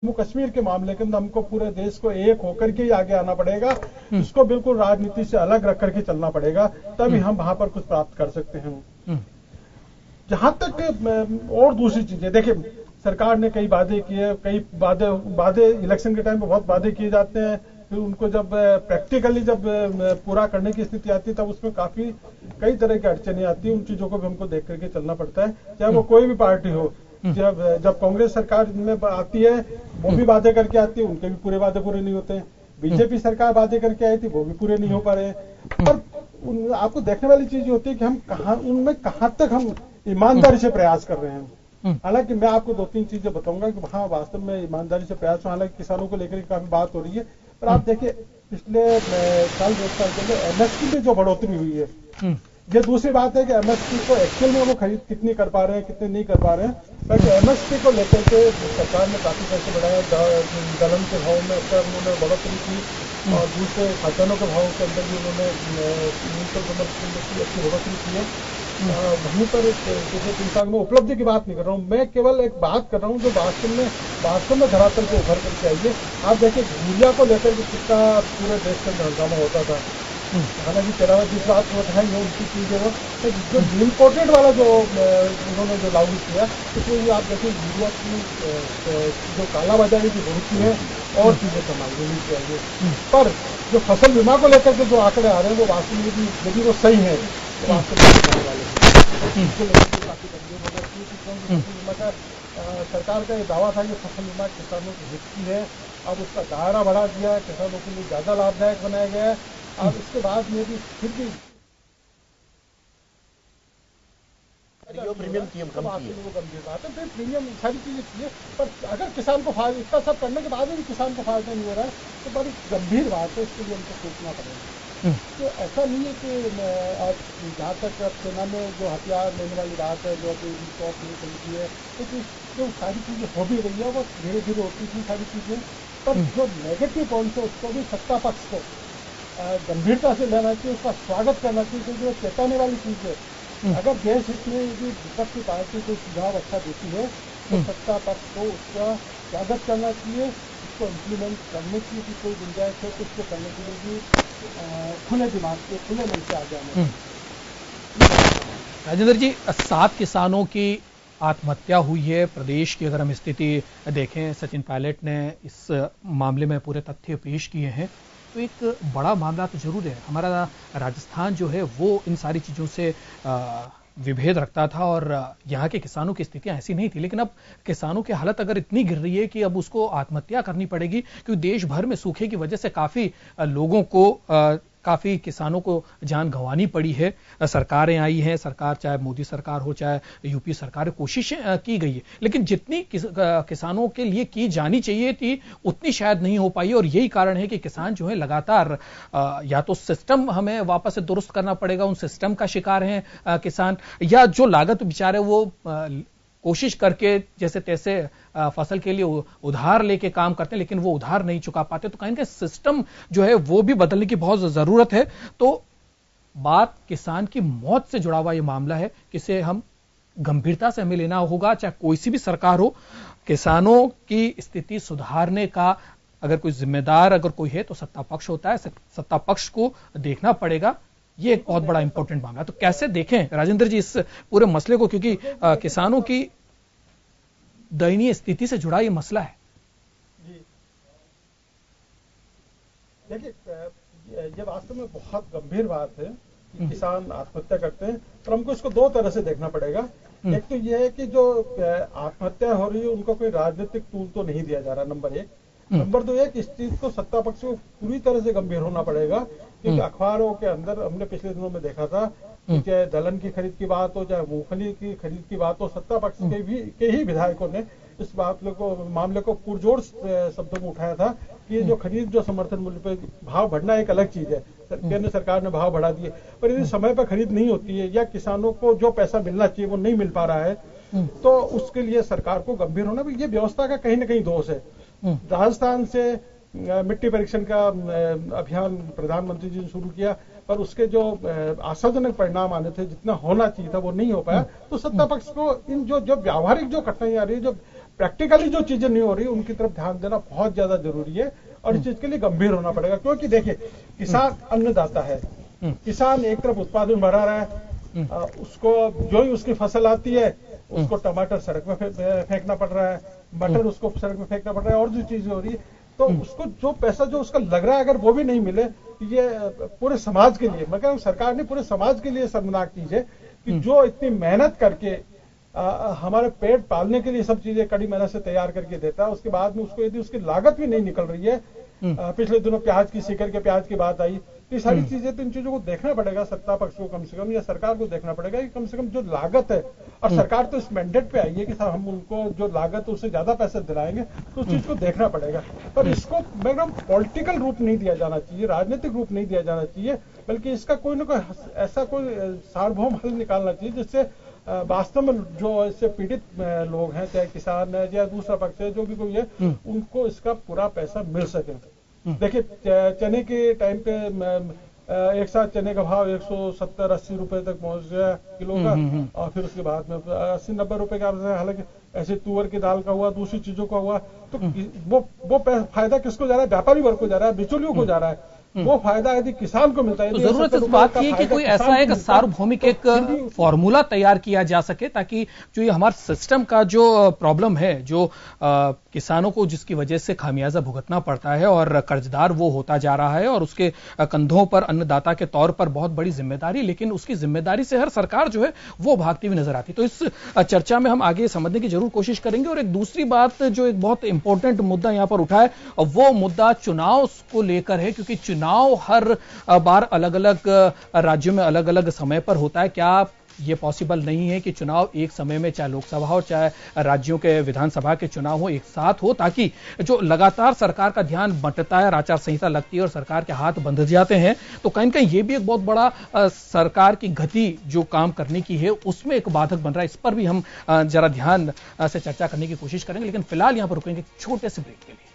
जम्मू कश्मीर के मामले के अंदर हमको पूरे देश को एक होकर के ही आगे आना पड़ेगा। इसको बिल्कुल राजनीति से अलग रख करके चलना पड़ेगा, तभी हम वहां पर कुछ प्राप्त कर सकते हैं। जहां तक और दूसरी चीजें, देखिए सरकार ने कई वादे किए, कई वादे इलेक्शन के टाइम पे बहुत वादे किए जाते हैं, फिर उनको जब प्रैक्टिकली जब पूरा करने की स्थिति आती है तब उसमें कई तरह की अड़चनें आती है। उन चीजों को भी हमको देख करके चलना पड़ता है, चाहे वो कोई भी पार्टी हो। जब कांग्रेस सरकार में आती है वो भी वादे करके आती है, उनके भी पूरे वादे पूरे नहीं होते हैं। बीजेपी सरकार वादे करके आई थी, वो भी पूरे नहीं हो पा रहे हैं। और आपको देखने वाली चीज होती है कि हम उनमें कहां तक हम ईमानदारी से प्रयास कर रहे हैं। हालांकि मैं आपको 2-3 चीजें बताऊंगा कि वहां वास्तव में ईमानदारी से प्रयास, हालांकि किसानों को लेकर काफी बात हो रही है, पर आप देखिए पिछले साल 2 साल पहले एमएसपी में जो बढ़ोतरी हुई है, ये दूसरी बात है कि एमएसपी को एक्चुअल में वो खरीद कितनी कर पा रहे हैं, कितने नहीं कर पा रहे हैं। बट एमएसपी को लेकर के सरकार ने काफी पैसे बढ़ाए, दलहन के भाव में उन्होंने बढ़ोतरी की और दूसरे खाद्यान्नों के भाव के अंदर भी उन्होंने न्यूनतम समर्थन की अच्छी बढ़ोतरी की है। वहीं पर पिछले 3 साल में उपलब्धि की बात नहीं कर रहा हूँ, मैं केवल एक बात कर रहा हूँ जो वास्तव में धरातल पे उभर करके आई है। आप देखिए यूरिया को लेकर के कितना पूरे देश के अंदर हंगामा होता था। हालांकि तेरह जिस बात को है उनकी चीजें वो जो इम्पोर्टेड वाला जो उन्होंने जो लागू किया, तो आप देखिए यूरिया की जो कालाबाजारी की बढ़ोतरी है और चीजें संभाल लेनी चाहिए। पर जो फसल बीमा को लेकर के जो आंकड़े आ रहे हैं वो वास्तव में यदि वो सही है तो वास्तव में होने वाले काफी गंभीर होगा, क्योंकि बीमा का सरकार का ये दावा था कि फसल बीमा किसानों के हित की है। अब उसका दायरा बढ़ा दिया है, किसानों के लिए ज्यादा लाभदायक बनाया गया है। अब इसके बाद में भी फिर भी प्रीमियम की वो गंभीर बात है। फिर प्रीमियम सारी चीजें चाहिए, पर अगर किसान को फायदा, इतना सब करने के बाद भी किसान को फायदा नहीं हो रहा है तो बड़ी गंभीर बात है, इसके लिए हमको सोचना पड़ेगा। तो ऐसा नहीं है कि अब जहाँ तक अब सेना में जो हथियार लेने वाली बात है, जो अभी स्टॉक नहीं चलती है, तो जो सारी चीजें हो भी रही है वो धीरे धीरे होती थी सारी चीजें। पर जो नेगेटिव पॉइंट है उसको भी सत्ता पक्ष को गंभीरता से लेना चाहिए, उसका स्वागत करना चाहिए, क्योंकि वो चेताने वाली चीज है। अगर देश हित में यदि विपक्षी पार्टी कोई सुझाव अच्छा देती है तो सत्ता पक्ष को उसका स्वागत करना चाहिए, उसको इम्प्लीमेंट करने की भी कोई गुंजाइश है तो उसको करने के लिए भी खुले दिमाग से, खुले मन से आगे आना। राजेंद्र जी, 7 किसानों की आत्महत्या हुई है प्रदेश की। अगर हम स्थिति देखें, सचिन पायलट ने इस मामले में पूरे तथ्य पेश किए हैं, तो एक बड़ा मामला तो जरूर है। हमारा राजस्थान जो है वो इन सारी चीजों से विभेद रखता था और यहाँ के किसानों की स्थितियां ऐसी नहीं थी, लेकिन अब किसानों की हालत अगर इतनी गिर रही है कि अब उसको आत्महत्या करनी पड़ेगी, क्योंकि देश भर में सूखे की वजह से काफी लोगों को, काफी किसानों को जान गंवानी पड़ी है। सरकारें आई हैं, सरकार चाहे मोदी सरकार हो चाहे यूपी सरकार, कोशिशें की गई है, लेकिन जितनी किसानों के लिए की जानी चाहिए थी उतनी शायद नहीं हो पाई। और यही कारण है कि किसान जो है लगातार या तो सिस्टम हमें वापस से दुरुस्त करना पड़ेगा, उन सिस्टम का शिकार हैं किसान, या जो लागत बेचारे वो कोशिश करके जैसे तैसे फसल के लिए उधार लेके काम करते हैं, लेकिन वो उधार नहीं चुका पाते। तो कहीं ना सिस्टम जो है वो भी बदलने की बहुत जरूरत है। तो बात किसान की मौत से जुड़ा हुआ ये मामला है, किसे हम गंभीरता से हमें लेना होगा, चाहे कोई सी भी सरकार हो। किसानों की स्थिति सुधारने का अगर कोई जिम्मेदार अगर कोई है तो सत्ता पक्ष होता है, सत्ता पक्ष को देखना पड़ेगा। ये एक बहुत बड़ा इंपॉर्टेंट मामला। तो कैसे देखें राजेंद्र जी इस पूरे मसले को, क्योंकि किसानों की दयनीय स्थिति से जुड़ा ये मसला है। जी देखिए, ये वास्तव में बहुत गंभीर बात है कि किसान आत्महत्या करते हैं, पर हमको इसको 2 तरह से देखना पड़ेगा। एक तो ये है कि जो आत्महत्या हो रही है उनको कोई राजनीतिक टूल तो नहीं दिया जा रहा, नंबर 1। नंबर 2 एक, इस चीज को सत्ता पक्ष को पूरी तरह से गंभीर होना पड़ेगा, क्योंकि अखबारों के अंदर हमने पिछले दिनों में देखा था कि चाहे दलहन की खरीद की बात हो, चाहे मूंगफली की खरीद की बात हो, सत्ता पक्ष के ही विधायकों ने इस मामले को पुरजोर शब्दों में उठाया था कि ये जो खरीद, जो समर्थन मूल्य पे भाव बढ़ना एक अलग चीज है, केंद्र सरकार ने भाव बढ़ा दिए, पर यदि समय पर खरीद नहीं होती है या किसानों को जो पैसा मिलना चाहिए वो नहीं मिल पा रहा है, तो उसके लिए सरकार को गंभीर होना। ये व्यवस्था का कहीं ना कहीं दोष है। राजस्थान से मिट्टी परीक्षण का अभियान प्रधानमंत्री जी ने शुरू किया, पर उसके जो आशाजनक परिणाम आने थे, जितना होना चाहिए था वो नहीं हो पाया। तो सत्ता पक्ष को इन जो व्यावहारिक जो कठिनाई आ रही है, जो प्रैक्टिकली जो चीजें नहीं हो रही उनकी तरफ ध्यान देना बहुत ज्यादा जरूरी है और इस चीज के लिए गंभीर होना पड़ेगा। क्योंकि देखिए, किसान अन्नदाता है, किसान एक तरफ उत्पादन बढ़ा रहा है, उसको जो ही उसकी फसल आती है उसको टमाटर सड़क में फेंकना पड़ रहा है, मटर उसको सड़क में फेंकना पड़ रहा है और जो चीजें हो रही है, तो उसको जो पैसा जो उसका लग रहा है अगर वो भी नहीं मिले, ये पूरे समाज के लिए, मैं कह रहा हूं सरकार ने पूरे समाज के लिए शर्मनाक चीज है कि जो इतनी मेहनत करके हमारे पेट पालने के लिए सब चीजें कड़ी मेहनत से तैयार करके देता है, उसके बाद में उसको यदि उसकी लागत भी नहीं निकल रही है, पिछले दिनों प्याज की सीकर के प्याज की बात आई, ये सारी चीजें, तो इन चीजों को देखना पड़ेगा सत्ता पक्ष को कम से कम, या सरकार को देखना पड़ेगा कि कम से कम जो लागत है, और सरकार तो इस मैंडेट पे आई है कि साहब हम उनको जो लागत है उससे ज्यादा पैसे दिलाएंगे, तो उस चीज को देखना पड़ेगा। पर इसको एकदम पॉलिटिकल रूप नहीं दिया जाना चाहिए, राजनीतिक रूप नहीं दिया जाना चाहिए, बल्कि इसका कोई ना कोई ऐसा कोई सार्वभौम हल निकालना चाहिए जिससे वास्तव में जो इससे पीड़ित लोग हैं, चाहे किसान है या दूसरा पक्ष है, जो भी कोई है, उनको इसका पूरा पैसा मिल सके। देखिए, चने के टाइम पे एक साथ चने का भाव 170-80 रुपए तक पहुंच गया किलो का, और फिर उसके बाद में 80-90 रुपए का, हालांकि ऐसे तुअर की दाल का हुआ, दूसरी चीजों का हुआ, तो वो फायदा किसको जा रहा है? व्यापारी वर्ग को जा रहा है, बिचौलियों को जा रहा है। वो फायदा यदि किसान को मिलता है, तो जरूरत इस बात की है कि कोई ऐसा एक सार्वभौमिक एक फॉर्मूला तैयार किया जा सके, ताकि जो ये हमारा सिस्टम का जो प्रॉब्लम है, जो किसानों को जिसकी वजह से खामियाजा भुगतना पड़ता है और कर्जदार वो होता जा रहा है, और उसके कंधों पर अन्नदाता के तौर पर बहुत बड़ी जिम्मेदारी, लेकिन उसकी जिम्मेदारी से हर सरकार जो है वो भागती हुई नजर आती। तो इस चर्चा में हम आगे समझने की जरूर कोशिश करेंगे। और एक दूसरी बात जो एक बहुत इंपॉर्टेंट मुद्दा यहां पर उठा है, वो मुद्दा चुनाव को लेकर है, क्योंकि चुनाव हर बार अलग अलग राज्यों में अलग अलग समय पर होता है। क्या ये पॉसिबल नहीं है कि चुनाव एक समय में, चाहे लोकसभा हो चाहे राज्यों के विधानसभा के चुनाव हो, एक साथ हो, ताकि जो लगातार सरकार का ध्यान बंटता है, आचार संहिता लगती है और सरकार के हाथ बंध जाते हैं, तो कहीं ना कहीं ये भी एक बहुत बड़ा सरकार की गति जो काम करने की है उसमें एक बाधक बन रहा है। इस पर भी हम जरा ध्यान से चर्चा करने की कोशिश करेंगे, लेकिन फिलहाल यहां पर रुकेंगे छोटे से ब्रेक के लिए।